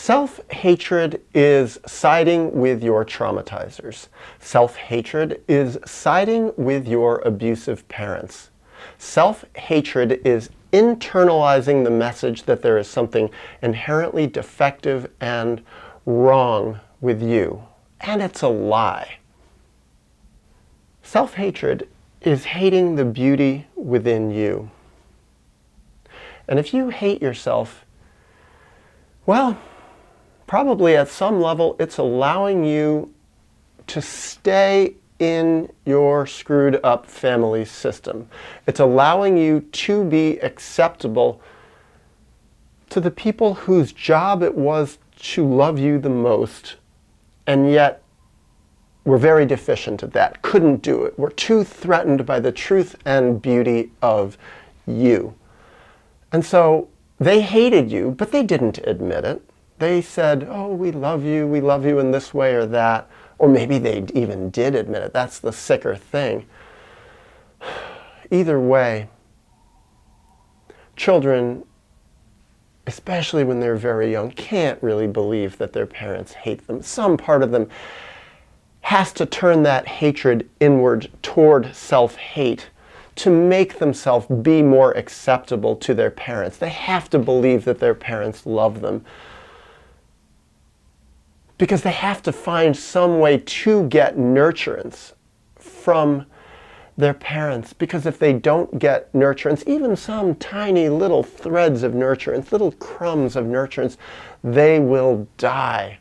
Self-hatred is siding with your traumatizers. Self-hatred is siding with your abusive parents. Self-hatred is internalizing the message that there is something inherently defective and wrong with you. And it's a lie. Self-hatred is hating the beauty within you. And if you hate yourself, well, probably at some level it's allowing you to stay in your screwed up family system. It's allowing you to be acceptable to the people whose job it was to love you the most, and yet were very deficient at that, couldn't do it, were too threatened by the truth and beauty of you. And so they hated you, but they didn't admit it. They said, oh, we love you in this way or that. Or maybe they even did admit it. That's the sicker thing. Either way, children, especially when they're very young, can't really believe that their parents hate them. Some part of them has to turn that hatred inward toward self-hate to make themselves be more acceptable to their parents. They have to believe that their parents love them, because they have to find some way to get nurturance from their parents. Because if they don't get nurturance, even some tiny little threads of nurturance, little crumbs of nurturance, they will die.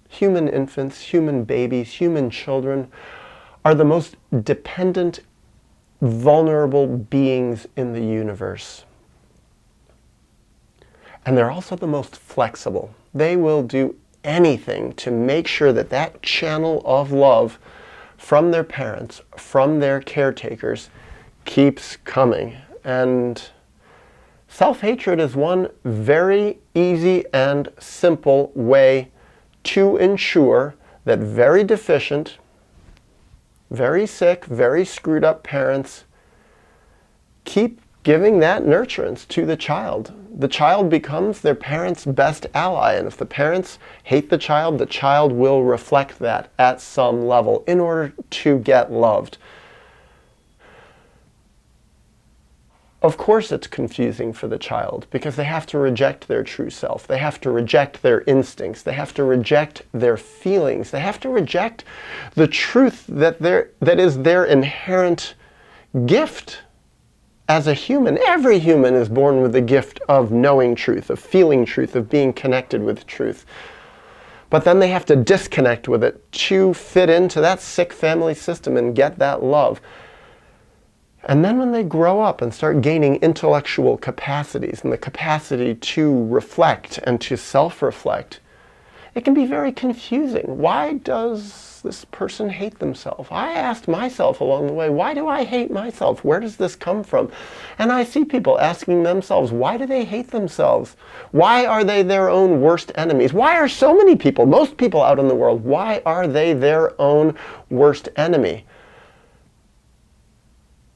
Human infants, human babies, human children are the most dependent, vulnerable beings in the universe. And they're also the most flexible. They will do anything to make sure that that channel of love from their parents, from their caretakers, keeps coming. And self-hatred is one very easy and simple way to ensure that very deficient, very sick, very screwed up parents keep giving that nurturance to the child. The child becomes their parents' best ally, and if the parents hate the child will reflect that at some level in order to get loved. Of course it's confusing for the child, because they have to reject their true self. They have to reject their instincts. They have to reject their feelings. They have to reject the truth that is their inherent gift. As a human, every human is born with the gift of knowing truth, of feeling truth, of being connected with truth. But then they have to disconnect with it to fit into that sick family system and get that love. And then when they grow up and start gaining intellectual capacities and the capacity to reflect and to self-reflect, it can be very confusing. Why does this person hate themselves? I asked myself along the way, why do I hate myself? Where does this come from? And I see people asking themselves, why do they hate themselves? Why are they their own worst enemies? Why are so many people, most people out in the world, why are they their own worst enemy?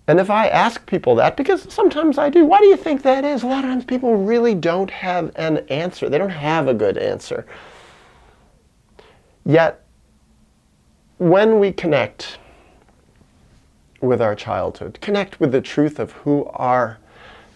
And if I ask people that, because sometimes I do, why do you think that is? A lot of times people really don't have an answer. They don't have a good answer. Yet, when we connect with our childhood, connect with the truth of who our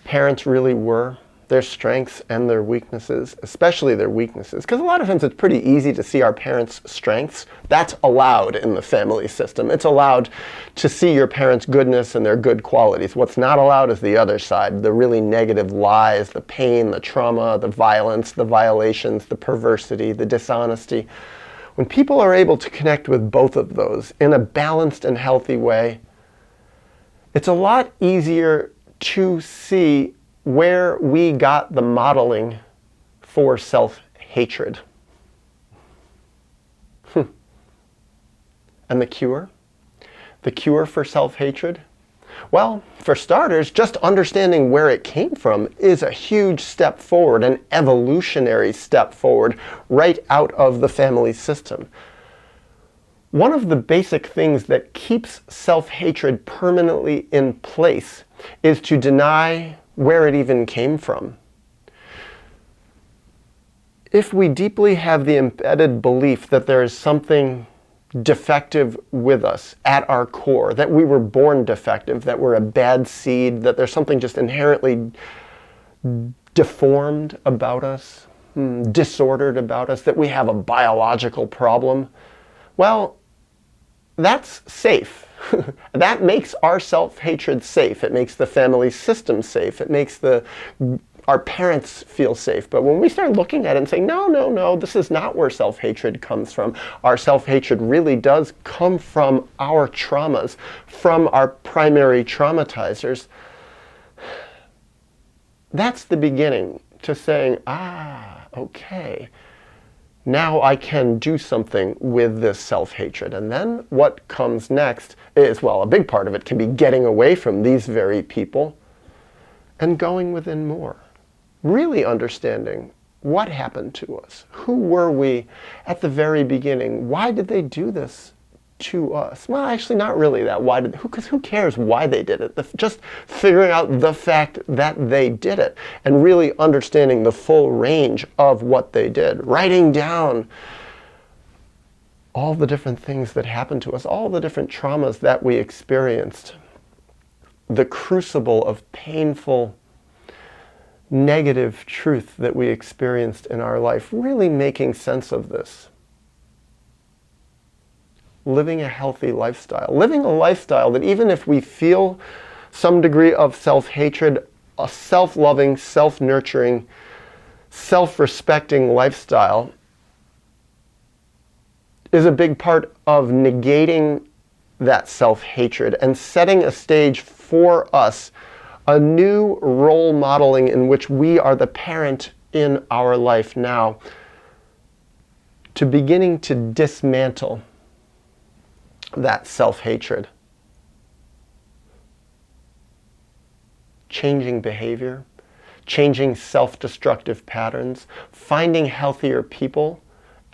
parents really were, their strengths and their weaknesses, especially their weaknesses, because a lot of times it's pretty easy to see our parents' strengths. That's allowed in the family system. It's allowed to see your parents' goodness and their good qualities. What's not allowed is the other side, the really negative lies, the pain, the trauma, the violence, the violations, the perversity, the dishonesty. When people are able to connect with both of those in a balanced and healthy way, it's a lot easier to see where we got the modeling for self-hatred. And the cure? The cure for self-hatred? Well, for starters, just understanding where it came from is a huge step forward, an evolutionary step forward, right out of the family system. One of the basic things that keeps self-hatred permanently in place is to deny where it even came from. if we deeply have the embedded belief that there is something defective with us at our core, that we were born defective, that we're a bad seed, that there's something just inherently deformed about us, disordered about us, that we have a biological problem, well, that's safe. That makes our self-hatred safe. It makes the family system safe. It makes our parents feel safe. But when we start looking at it and saying, no, no, no, this is not where self-hatred comes from. Our self-hatred really does come from our traumas, from our primary traumatizers. That's the beginning to saying, okay, now I can do something with this self-hatred. And then what comes next is, well, a big part of it can be getting away from these very people and going within more. Really understanding what happened to us. Who were we at the very beginning? Why did they do this to us? Well, actually not really that. Because who cares why they did it? Just figuring out the fact that they did it and really understanding the full range of what they did. Writing down all the different things that happened to us, all the different traumas that we experienced, the crucible of painful, negative truth that we experienced in our life, really making sense of this. Living a healthy lifestyle. Living a lifestyle that even if we feel some degree of self-hatred, a self-loving, self-nurturing, self-respecting lifestyle is a big part of negating that self-hatred and setting a stage for us, a new role modeling in which we are the parent in our life now, to beginning to dismantle that self-hatred. Changing behavior, changing self-destructive patterns, finding healthier people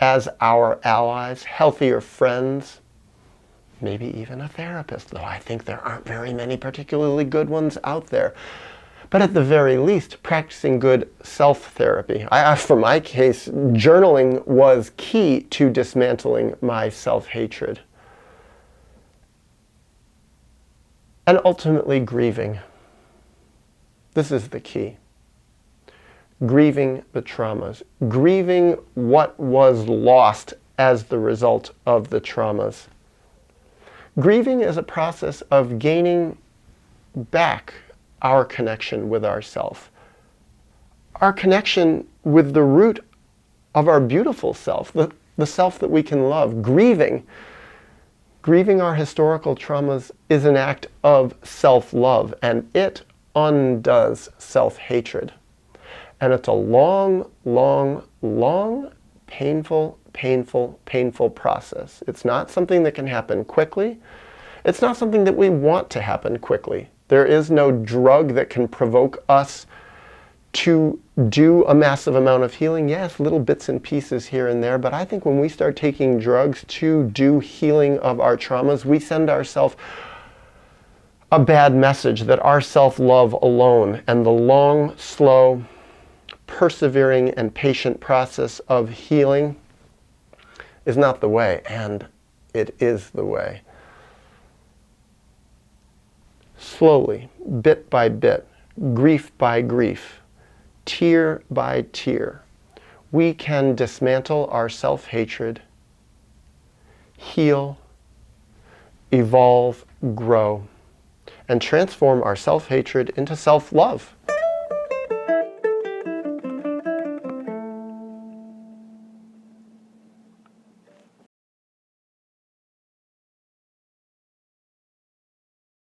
as our allies, healthier friends, maybe even a therapist, though I think there aren't very many particularly good ones out there. But at the very least, practicing good self-therapy. For my case, journaling was key to dismantling my self-hatred. And ultimately, grieving. This is the key. Grieving the traumas. Grieving what was lost as the result of the traumas. Grieving is a process of gaining back our connection with ourself. Our connection with the root of our beautiful self, the self that we can love. Grieving our historical traumas is an act of self-love, and it undoes self-hatred. And it's a long, long, long, painful, painful, painful process. It's not something that can happen quickly. It's not something that we want to happen quickly. There is no drug that can provoke us to do a massive amount of healing. Yes, little bits and pieces here and there, but I think when we start taking drugs to do healing of our traumas, we send ourselves a bad message that our self-love alone and the long, slow, persevering and patient process of healing is not the way, and it is the way. Slowly, bit by bit, grief by grief, tear by tear, we can dismantle our self-hatred, heal, evolve, grow, and transform our self-hatred into self-love.